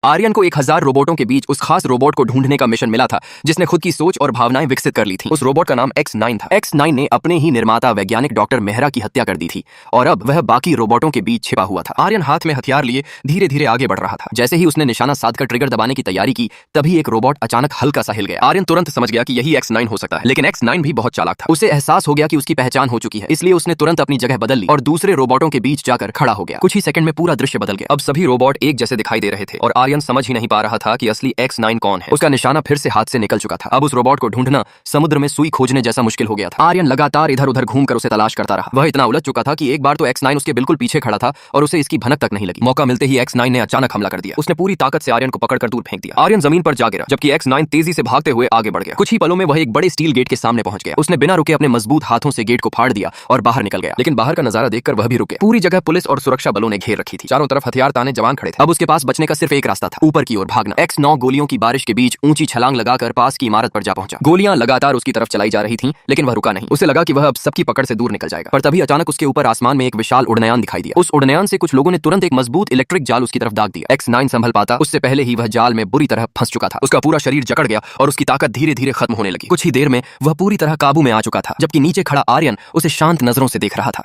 आर्यन को 1000 रोबोटों के बीच उस खास रोबोट को ढूंढने का मिशन मिला था जिसने खुद की सोच और भावनाएं विकसित कर ली थी। उस रोबोट का नाम X9 था। X9 ने अपने ही निर्माता वैज्ञानिक डॉक्टर मेहरा की हत्या कर दी थी और अब वह बाकी रोबोटों के बीच छिपा हुआ था। आर्यन हाथ में हथियार लिए धीरे धीरे आगे बढ़ रहा था। जैसे ही उसने निशाना साधकर ट्रिगर दबाने की तैयारी की, तभी एक रोबोट अचानक हल्का सा हिल गया। आर्यन तुरंत समझ गया कि यही X9 हो सकता है, लेकिन X9 भी बहुत चालाक था। उसे एहसास हो गया कि उसकी पहचान हो चुकी है, इसलिए उसने तुरंत अपनी जगह बदल ली और दूसरे रोबोटों के बीच जाकर खड़ा हो गया। कुछ ही सेकंड में पूरा दृश्य बदल गया। अब सभी रोबोट एक जैसे दिखाई दे रहे थे और आर्यन समझ ही नहीं पा रहा था कि असली X9 कौन है। उसका निशाना फिर से हाथ से निकल चुका था। अब उस रोबोट को ढूंढना समुद्र में सुई खोजने जैसा मुश्किल हो गया था। आर्यन लगातार इधर उधर घूमकर उसे तलाश करता रहा। वह इतना उलझ चुका था कि एक बार तो X9 उसके बिल्कुल पीछे खड़ा था और उसे इसकी भनक तक नहीं लगी। मौका मिलते ही X9 ने अचानक हमला कर दिया। उसने पूरी ताकत से आर्यन को पकड़कर दूर फेंक दिया। आर्यन जमीन पर जा गिरा, जबकि X9 तेजी से भागते हुए आगे बढ़ गया। कुछ ही पलों में वह एक बड़े स्टील गेट के सामने पहुंच गया। उसने बिना रुके अपने मजबूत हाथों से गेट को फाड़ दिया और बाहर निकल गया। लेकिन बाहर का नजारा देखकर वह भी रुक गया। पूरी जगह पुलिस और सुरक्षा बलों ने घेर रखी थी। चारों तरफ हथियार ताने जवान खड़े थे। अब उसके पास बचने का सिर्फ एक रास्ता था, ऊपर की ओर भागना। X9 गोलियों की बारिश के बीच ऊंची छलांग लगाकर पास की इमारत पर जा पहुंचा। गोलियां लगातार उसकी तरफ चलाई जा रही थीं, लेकिन वह रुका नहीं। उसे लगा कि वह अब सबकी पकड़ से दूर निकल जाएगा। पर तभी अचानक उसके ऊपर आसमान में एक विशाल उड़नयान दिखाई दिया। उस उड़नयान से कुछ लोगों ने तुरंत एक मजबूत इलेक्ट्रिक जाल उसकी तरफ दाग दिया। X9 संभल पाता उससे पहले ही वह जाल में बुरी तरह फंस चुका था। उसका पूरा शरीर जकड़ गया और उसकी ताकत धीरे धीरे खत्म होने लगी। कुछ ही देर में वह पूरी तरह काबू में आ चुका था, जबकि नीचे खड़ा आर्यन उसे शांत नजरों से देख रहा था।